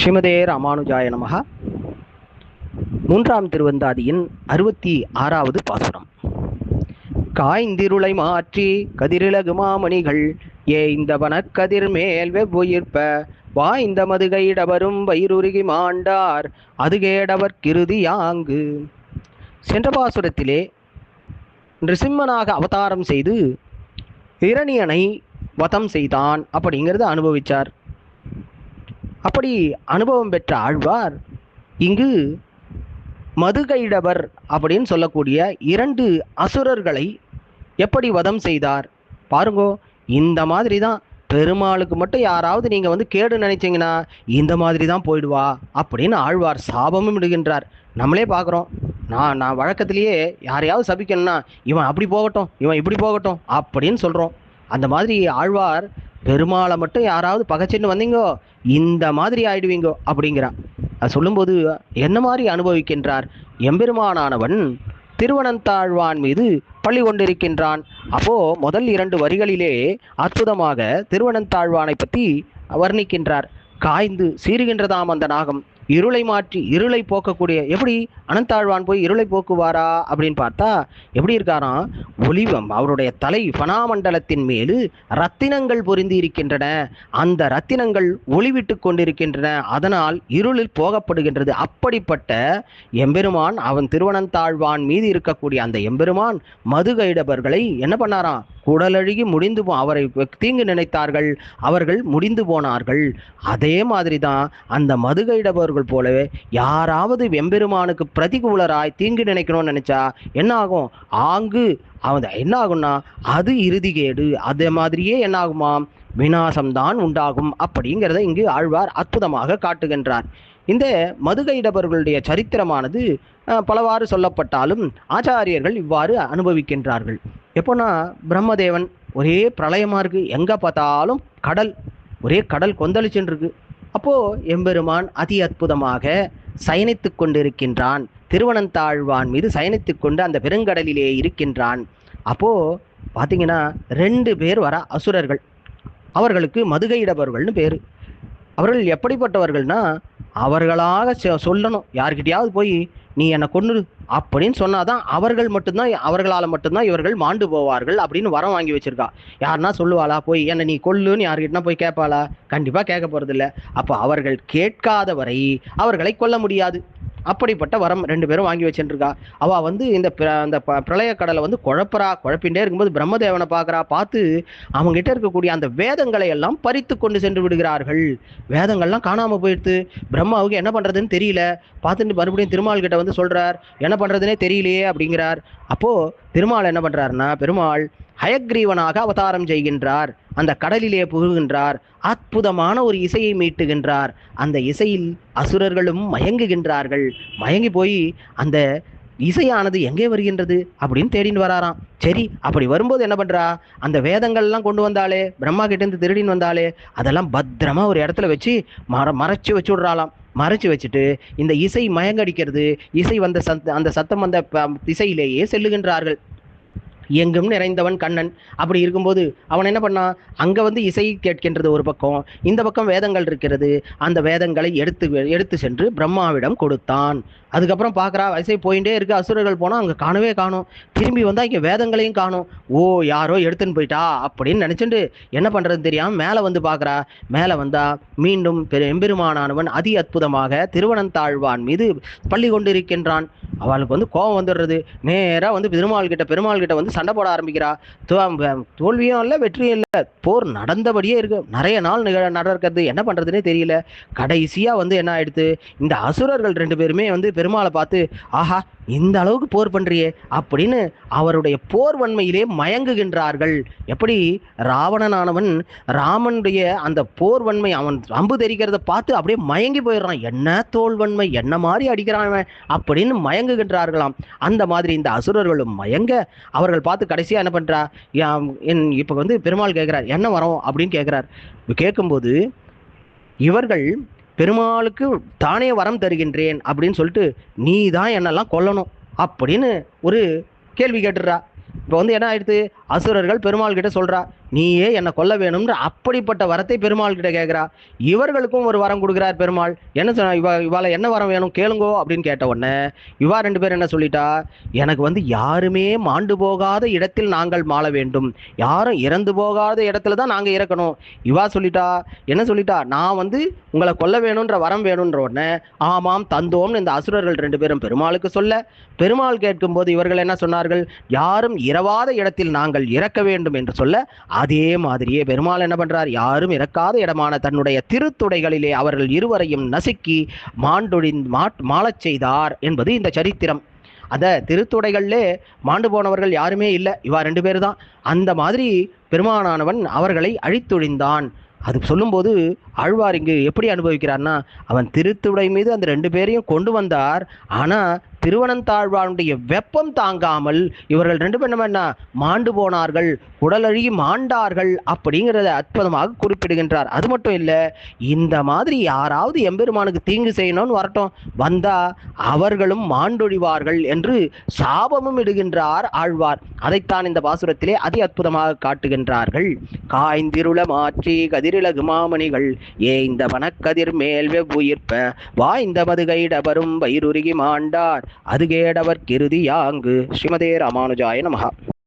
ஸ்ரீமதே ராமானுஜாய நமஹ. மூன்றாம் திருவந்தாதியின் 66வது பாசுரம். காய்ந்திருளை மாற்றி கதிரிலகு மாமணிகள் ஏய்ந்தவன கதிர் மேல் வெவ்வுயிர்ப்ப வாய்ந்த மதுகையிடவரும் வயிறுருகி மாண்டார் அதுகேடவர் கிருதியாங்கு. சென்ற பாசுரத்திலே நிருசிம்மனாக அவதாரம் செய்து இரணியனை வதம் செய்தான் அப்படிங்கிறத அனுபவித்தார். அப்படி அனுபவம் பெற்ற ஆழ்வார் இங்கு மதுகைடவர் அப்படின்னு சொல்லக்கூடிய 2 அசுரர்களை எப்படி வதம் செய்தார் பாருங்கோ. இந்த மாதிரி தான் பெருமாளுக்கு மட்டும் யாராவது நீங்கள் கேடு நினைச்சிங்கன்னா இந்த மாதிரி தான் போயிடுவா அப்படின்னு ஆழ்வார் சாபமும் இடுகின்றார். நம்மளே பார்க்குறோம். நான் வழக்கத்திலேயே யாரையாவது சபிக்கணும்னா இவன் அப்படி போகட்டும், இவன் இப்படி போகட்டும் அப்படின்னு சொல்கிறோம். அந்த மாதிரி ஆழ்வார் பெருமாளை மட்டும் யாராவது பகைச்சின்னு வந்தீங்கோ இந்த மாதிரி ஆயிடுவீங்கோ அப்படிங்கிறான். அது சொல்லும்போது என்ன மாதிரி அனுபவிக்கின்றார்? எம்பெருமானானவன் திருவனந்தாழ்வான் மீது பள்ளி கொண்டிருக்கின்றான். அப்போ முதல் 2 வரிகளிலே அற்புதமாக திருவனந்தாழ்வானை பற்றி வர்ணிக்கின்றார். காய்ந்து சீறுகின்றதாம் அந்த நாகம், இருளை மாற்றி இருளை போக்கக்கூடிய. எப்படி அனந்தாழ்வான் போய் இருளை போக்குவாரா அப்படின்னு பார்த்தா எப்படி இருக்காராம்? ஒளிவம் அவருடைய தலை பனாமண்டலத்தின் மேலு ரத்தினங்கள் பொருந்தி இருக்கின்றன. அந்த ரத்தினங்கள் ஒளிவிட்டு கொண்டிருக்கின்றன. அதனால் இருளில் போகப்படுகின்றது. அப்படிப்பட்ட எம்பெருமான், அவன் திருவனந்தாழ்வான் மீது இருக்கக்கூடிய அந்த எம்பெருமான் மதுகைடவர்களை என்ன பண்ணாராம்? குடலழுகி முடிந்து அவரை தீங்கு நினைத்தார்கள், அவர்கள் முடிந்து போனார்கள். அதே மாதிரி தான் அந்த மதுகைடவர்கள் போலவே யாராவது எம்பெருமானுக்கு பிரதிகூலராய் தீங்கு நினைக்கணும்னு நினைச்சா என்ன ஆகும்? ஆங்கு அவன் என்ன ஆகும்னா அது இறுதிகேடு. அதே மாதிரியே என்ன ஆகுமாம்? விநாசம்தான் உண்டாகும் அப்படிங்கிறத இங்கு ஆழ்வார் அற்புதமாக காட்டுகின்றார். இந்த மதுகைடவர்களுடைய சரித்திரமானது பலவாறு சொல்லப்பட்டாலும் ஆச்சாரியர்கள் இவ்வாறு அனுபவிக்கின்றார்கள். எப்போனா பிரம்மதேவன் ஒரே பிரளயமாக இருக்கு, எங்கே பார்த்தாலும் கடல், ஒரே கடல் கொந்தளிச்சுன்னு இருக்கு. அப்போது எம்பெருமான் அதி அற்புதமாக சயனித்து கொண்டிருக்கின்றான். திருவனந்தாழ்வான் மீது சயனித்து கொண்டு அந்த பெருங்கடலிலே இருக்கின்றான். அப்போது பார்த்தீங்கன்னா 2 பேர் வர அசுரர்கள், அவர்களுக்கு மதுகையிடவர்கள்னு பேர். அவர்கள் எப்படிப்பட்டவர்கள்னா அவர்களாக சொல்லணும். யார்கிட்டையாவது போய் நீ என்னை கொன்று அப்படின்னு சொன்னாதான் அவர்களால் மட்டும்தான் இவர்கள் மாண்டு போவார்கள் அப்படின்னு வரம் வாங்கி வச்சிருக்கா. யாருன்னா சொல்லுவாளா? போய் என்னை நீ கொல்லுன்னு யார்கிட்டனா போய் கேட்பாளா? கண்டிப்பாக கேட்க போகிறதில்ல. அப்போ அவர்கள் கேட்காதவரை அவர்களை கொல்ல முடியாது. அப்படிப்பட்ட வரம் 2 பேரும் வாங்கி வச்சுருக்கா. அவள் இந்த பிரளய கடலை குழப்பின்றே இருக்கும்போது பிரம்மதேவனை பார்த்து அவங்ககிட்ட இருக்கக்கூடிய அந்த வேதங்களை எல்லாம் பறித்து கொண்டு சென்று விடுகிறார்கள். வேதங்கள்லாம் காணாமல் போயிடுது. பிரம்மாவுக்கு என்ன பண்ணுறதுன்னு தெரியல. பார்த்துட்டு மறுபடியும் திருமால் கிட்ட சொல்கிறார், என்ன பண்ணுறதுனே தெரியலையே அப்படிங்கிறார். அப்போது திருமால் என்ன பண்ணுறாருன்னா, பெருமாள் ஹயக்ரீவனாக அவதாரம் செய்கின்றார். அந்த கடலிலே புகுகின்றார். அற்புதமான ஒரு இசையை மீட்டுகின்றார். அந்த இசையில் அசுரர்களும் மயங்குகின்றார்கள். மயங்கி போய் அந்த இசையானது எங்கே வருகின்றது அப்படின்னு தேடின்னு வராராம். சரி, அப்படி வரும்போது என்ன பண்ணுறா? அந்த வேதங்கள்லாம் கொண்டு வந்தாலே, பிரம்மா கிட்டேருந்து திருடின்னு வந்தாலே, அதெல்லாம் பத்திரமா ஒரு இடத்துல வச்சு மறைச்சி வச்சு விட்றாளாம். மறைச்சி வச்சுட்டு இந்த இசை மயங்கடிக்கிறது, இசை வந்த அந்த சத்தம் வந்த திசையிலேயே செல்லுகின்றார்கள். எங்கும் நிறைந்தவன் கண்ணன். அப்படி இருக்கும்போது அவன் என்ன பண்ணான்? அங்கே இசை கேட்கின்றது ஒரு பக்கம், இந்த பக்கம் வேதங்கள் இருக்கிறது. அந்த வேதங்களை எடுத்து சென்று பிரம்மாவிடம் கொடுத்தான். அதுக்கப்புறம் பார்க்குறா, இசை போயிட்டே இருக்கு. அசுரர்கள் போனால் அங்கே காணவே காணும். திரும்பி வந்தால் இங்கே வேதங்களையும் காணும். ஓ, யாரோ எடுத்துன்னு போயிட்டா அப்படின்னு நினச்சிட்டு என்ன பண்ணுறதுன்னு தெரியாமல் மேலே பார்க்குறா. மேலே வந்தால் மீண்டும் எம்பெருமானானவன் அதி அற்புதமாக திருவனந்தாழ்வான் மீது பள்ளி கொண்டு இருக்கின்றான். அவளுக்கு கோபம் வந்துடுறது. நேராக பெருமாள் கிட்ட சண்டை போட ஆரம்பிக்கிறா. தோல்வியும் இல்லை, வெற்றியும் இல்லை. போர் நடந்தபடியே இருக்கு. நிறைய நாள் நடக்கிறது. என்ன பண்ணுறதுனே தெரியல. கடைசியாக என்ன ஆயிடுது? இந்த அசுரர்கள் 2 பேருமே பெருமாளை பார்த்து, ஆஹா, இந்த அளவுக்கு போர் பண்றியே அப்படின்னு அவருடைய போர் வன்மையிலே மயங்குகின்றார்கள். எப்படி ராவணனானவன் ராமனுடைய அந்த போர் வன்மை, அவன் அம்பு தெரிக்கிறத பார்த்து அப்படியே மயங்கி போயிடுறான். என்ன தோல்வன்மை, என்ன மாதிரி அடிக்கிறான் அப்படின்னு மயங்குகின்றார்களாம். அந்த மாதிரி இந்த அசுரர்களும் மயங்க அவர்கள் பார்த்து கடைசியா என்ன பண்றா? இப்ப பெருமாள் கேட்கிறார், என்ன வரோம் அப்படின்னு கேட்கிறார். கேட்கும்போது இவர்கள் பெருமாளுக்கு தானே வரம் தருகின்றேன் அப்படின்னு சொல்லிட்டு நீ தான் என்னெல்லாம் கொல்லணும் அப்படின்னு ஒரு கேள்வி கேட்டுடுறா. இப்போ என்ன ஆயிடுது? அசுரர்கள் பெருமாள் கிட்ட சொல்றா, நீயே என்னை கொல்ல வேணும்னு அப்படிப்பட்ட வரத்தை பெருமாள் கிட்ட கேட்கிறா. இவர்களுக்கும் ஒரு வரம் கொடுக்கிறார் பெருமாள். என்ன சொன்ன, இவாள என்ன வரம் வேணும் கேளுங்கோ அப்படின்னு கேட்ட உடனே இவா ரெண்டு பேரும் என்ன சொல்லிட்டா, எனக்கு வந்து யாருமே மாண்டு போகாத இடத்தில் நாங்கள் மாள வேண்டும், யாரும் இறந்து போகாத இடத்துல தான் நாங்க இறக்கணும். இவா சொல்லிட்டா, என்ன சொல்லிட்டா, நான் வந்து உங்களை கொல்ல வேணும்ன்ற வரம் வேணும்ன்ற உடனே ஆமாம் தந்தோம்னு இந்த அசுரர்கள் ரெண்டு பேரும் பெருமாளுக்கு சொல்ல, பெருமாள் கேட்கும்போது இவர்கள் என்ன சொன்னார்கள், யாரும் இரவாத இடத்தில் நாங்கள் இறக்க வேண்டும் என்று சொல்ல, அதே மாதிரியே பெருமாள் என்ன பண்றார், யாரும் இறக்காத இடமான தன்னுடைய திருத்துடைகளிலே அவர்கள் இருவரையும் நசுக்கி மாளச் செய்தார் என்பது இந்த சரித்திரம். அந்த திருத்துடைகள்லே மாண்டு போனவர்கள் யாருமே இல்லை, இவா ரெண்டு பேர் தான். அந்த மாதிரி பெருமானானவன் அவர்களை அழித்தொழிந்தான். அது சொல்லும்போது ஆழ்வார் இங்கு எப்படி அனுபவிக்கிறார்னா, அவன் திருத்துடை மீது அந்த ரெண்டு பேரையும் கொண்டு வந்தார். ஆனா திருவனந்தாழ்வானுடைய வெப்பம் தாங்காமல் இவர்கள் ரெண்டு பேரும் என்ன மாண்டு போனார்கள், உடலழுகி மாண்டார்கள் அப்படிங்கிறத அற்புதமாக குறிப்பிடுகின்றார். அது மட்டும் இல்லை, இந்த மாதிரி யாராவது எம்பெருமானுக்கு தீங்கு செய்யணும்னு வரட்டும், வந்தா அவர்களும் மாண்டொழிவார்கள் என்று சாபமும் இடுகின்றார் ஆழ்வார். அதைத்தான் இந்த பாசுரத்திலே அதி அற்புதமாக காட்டுகின்றார்கள். காய்ந்திருள மாற்றி கதிரிலகு மாமணிகள் ஏய்ந்த வனக்கதிர் மேல் வெவ்வுயிர்ப்ப வாய்ந்த மதுகைடபரும் வயிறுருகி மாண்டார் அது கேடவர் கிருதி யாங்கு. ஸ்ரீமதே ராமானுஜாய நமஹ.